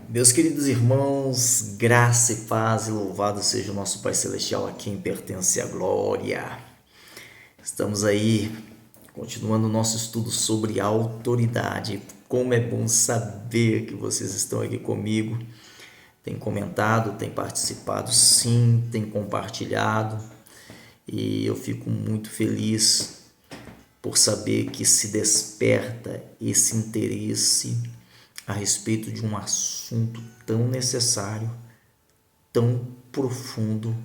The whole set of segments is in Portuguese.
Meus queridos irmãos, graça e paz e louvado seja o nosso Pai Celestial, a quem pertence a glória. Estamos aí continuando o nosso estudo sobre autoridade. Como é bom saber que vocês estão aqui comigo, tem comentado, tem participado, sim, tem compartilhado, e eu fico muito feliz por saber que se desperta esse interesse a respeito de um assunto tão necessário, tão profundo,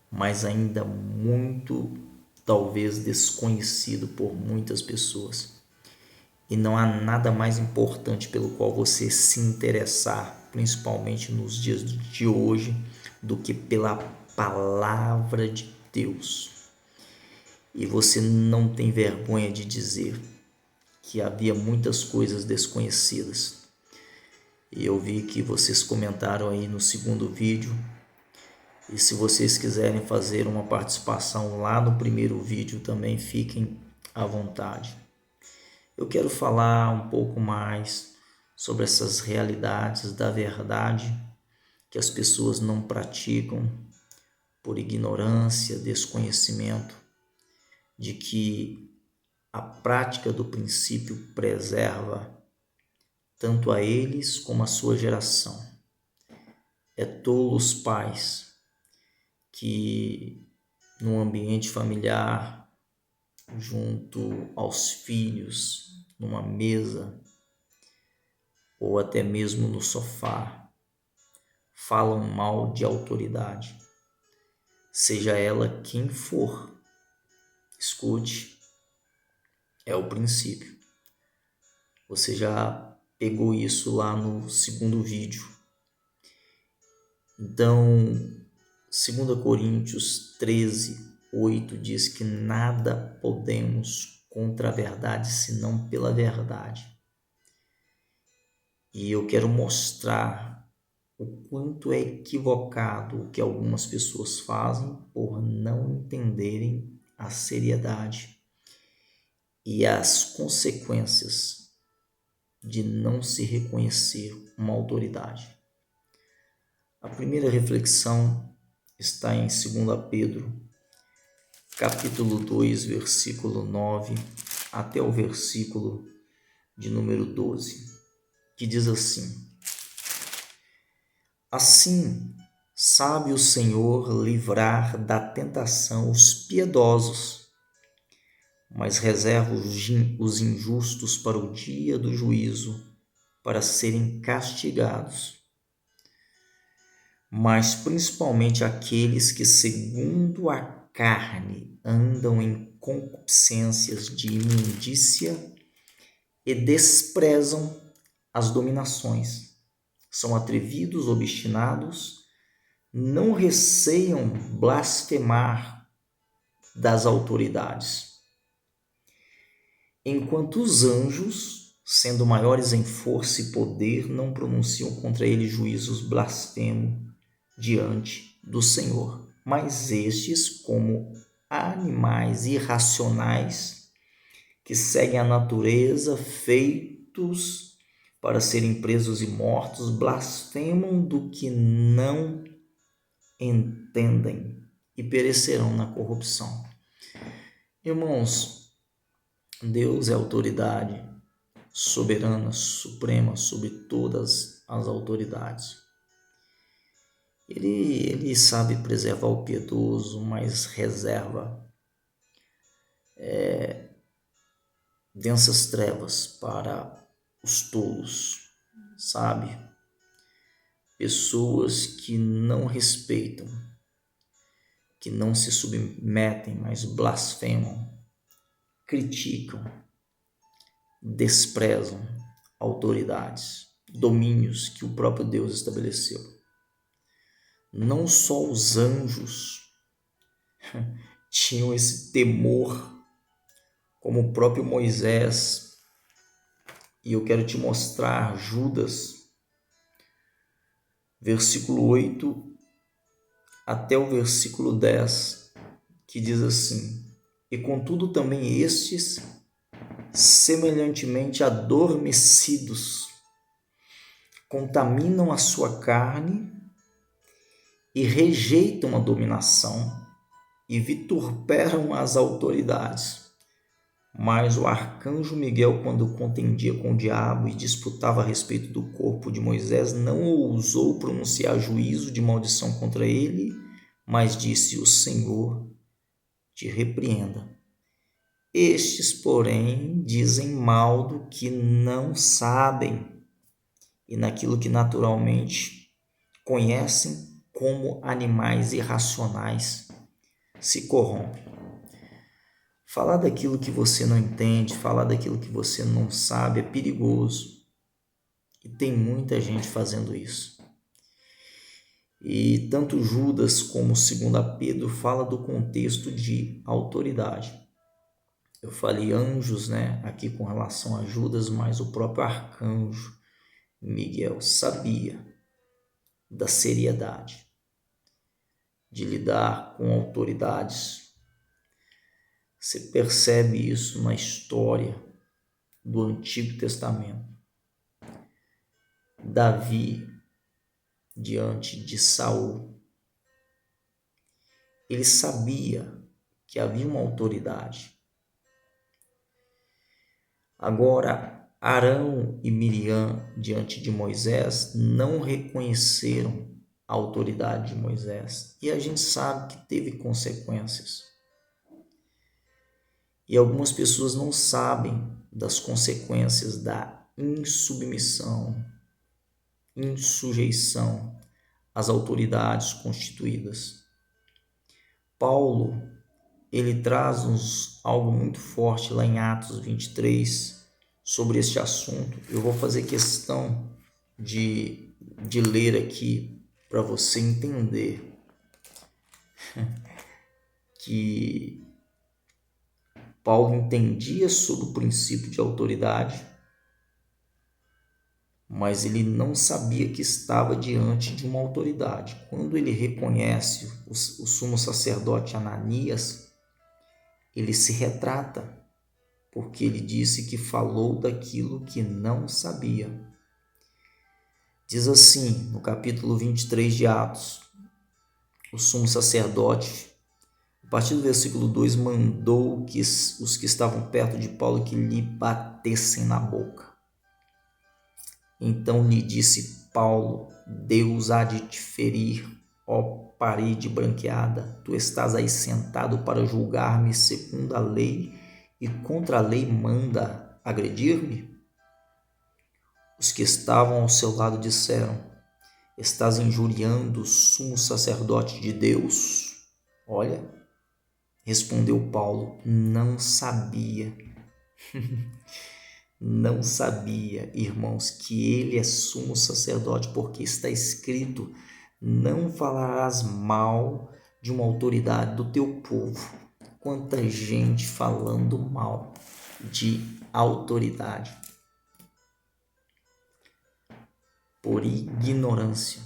mas ainda muito talvez desconhecido por muitas pessoas. E não há nada mais importante pelo qual você se interessar, principalmente nos dias de hoje, do que pela palavra de Deus. E você não tem vergonha de dizer que havia muitas coisas desconhecidas. E eu vi que vocês comentaram aí no segundo vídeo. E se vocês quiserem fazer uma participação lá no primeiro vídeo também, fiquem à vontade. Eu quero falar um pouco mais sobre essas realidades da verdade que as pessoas não praticam por ignorância, desconhecimento, de que a prática do princípio preserva tanto a eles como a sua geração. É tolo os pais que no ambiente familiar, junto aos filhos, numa mesa ou até mesmo no sofá, falam mal de autoridade, seja ela quem for. Escute, é o princípio. Você já pegou isso lá no segundo vídeo. Então, 2 Coríntios 13:8 diz que nada podemos contra a verdade senão pela verdade. E eu quero mostrar o quanto é equivocado o que algumas pessoas fazem por não entenderem a seriedade e as consequências de não se reconhecer uma autoridade. A primeira reflexão está em 2 Pedro, capítulo 2, versículo 9 até o versículo de número 12, que diz assim: Assim, sabe o Senhor livrar da tentação os piedosos, mas reserva os injustos para o dia do juízo, para serem castigados. Mas principalmente aqueles que, segundo a carne, andam em concupiscências de imundícia e desprezam as dominações. São atrevidos, obstinados, não receiam blasfemar das autoridades. Enquanto os anjos, sendo maiores em força e poder, não pronunciam contra eles juízos blasfemos diante do Senhor. Mas estes, como animais irracionais, que seguem a natureza, feitos para serem presos e mortos, blasfemam do que não entendem e perecerão na corrupção. Irmãos, Deus é autoridade soberana, suprema sobre todas as autoridades. Ele sabe preservar o piedoso, mas reserva densas trevas para os tolos, sabe? Pessoas que não respeitam, que não se submetem, mas blasfemam, criticam, desprezam autoridades, domínios que o próprio Deus estabeleceu. Não só os anjos tinham esse temor, como o próprio Moisés, e eu quero te mostrar Judas, versículo 8 até o versículo 10, que diz assim: E contudo também estes, semelhantemente adormecidos, contaminam a sua carne e rejeitam a dominação e vituperam as autoridades. Mas o arcanjo Miguel, quando contendia com o diabo e disputava a respeito do corpo de Moisés, não ousou pronunciar juízo de maldição contra ele, mas disse: o Senhor te repreenda. Estes, porém, dizem mal do que não sabem e naquilo que naturalmente conhecem como animais irracionais se corrompem. Falar daquilo que você não entende, falar daquilo que você não sabe é perigoso. E tem muita gente fazendo isso. E tanto Judas como 2 Pedro fala do contexto de autoridade. Eu falei anjos, aqui com relação a Judas, mas o próprio arcanjo Miguel sabia da seriedade de lidar com autoridades. Você percebe isso na história do Antigo Testamento. Davi, diante de Saul, ele sabia que havia uma autoridade. Agora, Arão e Miriam, diante de Moisés, não reconheceram a autoridade de Moisés. E a gente sabe que teve consequências. E algumas pessoas não sabem das consequências da insubmissão, insujeição às autoridades constituídas. Paulo, ele traz algo muito forte lá em Atos 23 sobre este assunto. Eu vou fazer questão de ler aqui para você entender que Paulo entendia sobre o princípio de autoridade, mas ele não sabia que estava diante de uma autoridade. Quando ele reconhece o sumo sacerdote Ananias, ele se retrata, porque ele disse que falou daquilo que não sabia. Diz assim, no capítulo 23 de Atos, o sumo sacerdote, a partir do versículo 2, mandou que os que estavam perto de Paulo que lhe batessem na boca. Então lhe disse Paulo: Deus há de te ferir, ó parede branqueada. Tu estás aí sentado para julgar-me segundo a lei e contra a lei manda agredir-me? Os que estavam ao seu lado disseram: Estás injuriando o sumo sacerdote de Deus? Olha, respondeu Paulo: Não sabia. Não sabia, irmãos, que ele é sumo sacerdote, porque está escrito: não falarás mal de uma autoridade do teu povo. Quanta gente falando mal de autoridade por ignorância.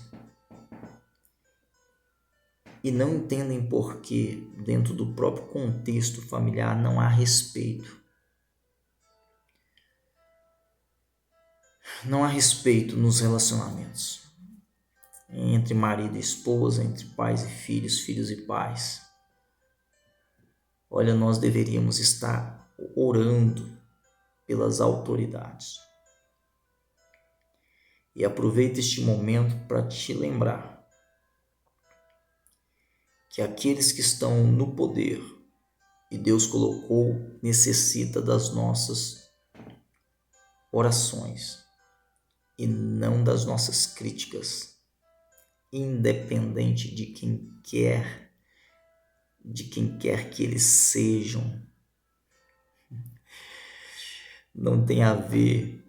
E não entendem por que, dentro do próprio contexto familiar, não há respeito. Não há respeito nos relacionamentos entre marido e esposa, entre pais e filhos, filhos e pais. Olha, nós deveríamos estar orando pelas autoridades. E aproveita este momento para te lembrar que aqueles que estão no poder e Deus colocou necessita das nossas orações e não das nossas críticas, independente de quem quer que eles sejam. Não tem a ver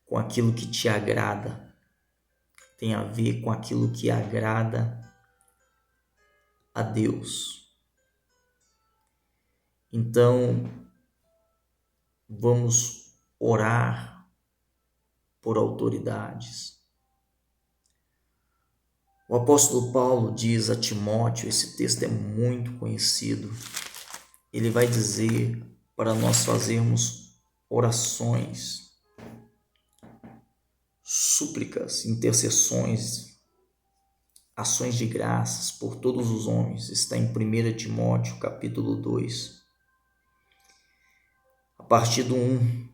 com aquilo que te agrada, tem a ver com aquilo que agrada a Deus. Então, vamos orar por autoridades. O apóstolo Paulo diz a Timóteo, esse texto é muito conhecido, ele vai dizer para nós fazermos orações súplicas, intercessões, ações de graças por todos os homens. Está em 1 Timóteo, capítulo 2. A partir do 1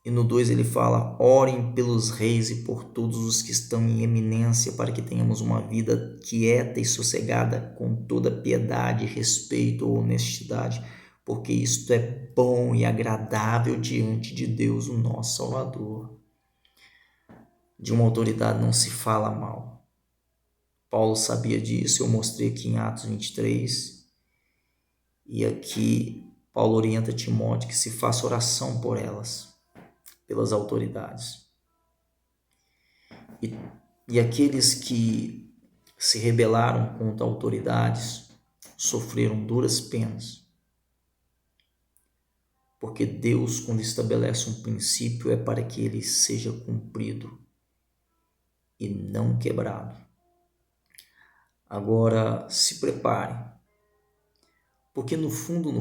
e no 2 ele fala: orem pelos reis e por todos os que estão em eminência, para que tenhamos uma vida quieta e sossegada, com toda piedade, respeito ou honestidade, porque isto é bom e agradável diante de Deus, o nosso Salvador. De uma autoridade não se fala mal. Paulo sabia disso, eu mostrei aqui em Atos 23. E aqui Paulo orienta Timóteo que se faça oração por elas, pelas autoridades. E aqueles que se rebelaram contra autoridades sofreram duras penas. Porque Deus, quando estabelece um princípio, é para que ele seja cumprido e não quebrado. Agora, se prepare, porque no fundo,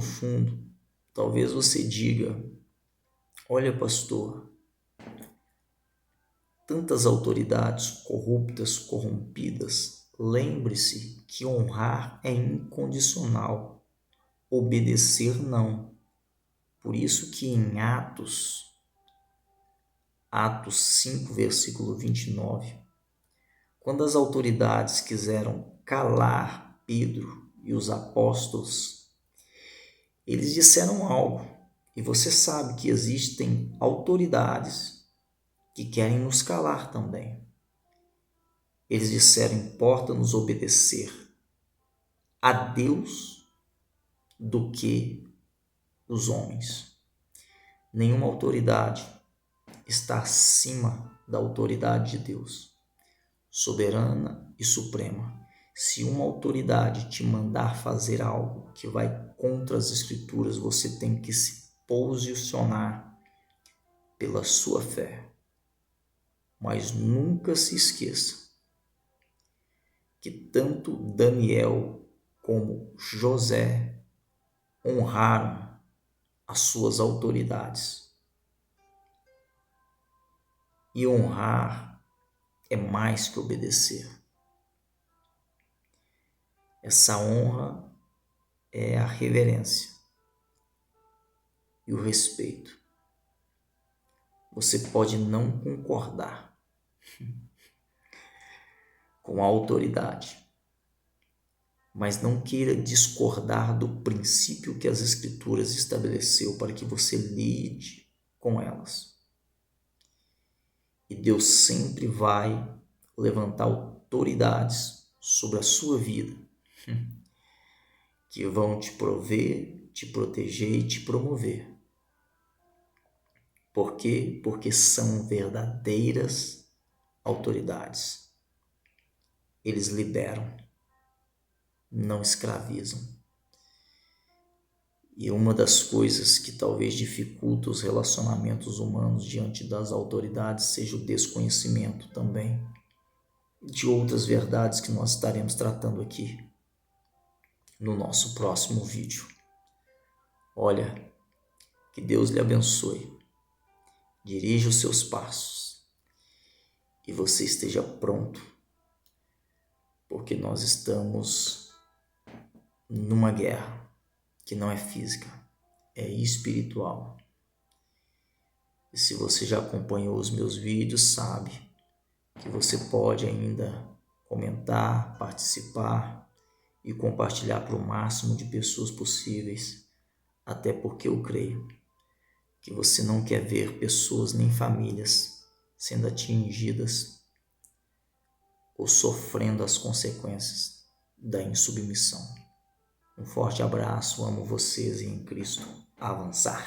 talvez você diga: olha, pastor, tantas autoridades corruptas, corrompidas, lembre-se que honrar é incondicional, obedecer não. Por isso que em Atos 5, versículo 29, quando as autoridades quiseram calar Pedro e os apóstolos, eles disseram algo. E você sabe que existem autoridades que querem nos calar também. Eles disseram: importa-nos obedecer a Deus do que os homens. Nenhuma autoridade está acima da autoridade de Deus, soberana e suprema. Se uma autoridade te mandar fazer algo que vai contra as Escrituras, você tem que se posicionar pela sua fé. Mas nunca se esqueça que tanto Daniel como José honraram as suas autoridades. E honrar é mais que obedecer. Essa honra é a reverência e o respeito. Você pode não concordar com a autoridade, mas não queira discordar do princípio que as Escrituras estabeleceu para que você lide com elas. E Deus sempre vai levantar autoridades sobre a sua vida que vão te prover, te proteger e te promover. Por quê? Porque são verdadeiras autoridades. Eles liberam, não escravizam. E uma das coisas que talvez dificulta os relacionamentos humanos diante das autoridades seja o desconhecimento também de outras verdades que nós estaremos tratando aqui no nosso próximo vídeo. Olha, que Deus lhe abençoe, dirija os seus passos e você esteja pronto, porque nós estamos numa guerra que não é física, é espiritual. E se você já acompanhou os meus vídeos, sabe que você pode ainda comentar, participar e compartilhar para o máximo de pessoas possíveis, até porque eu creio que você não quer ver pessoas nem famílias sendo atingidas ou sofrendo as consequências da insubmissão. Um forte abraço, amo vocês e em Cristo avançar.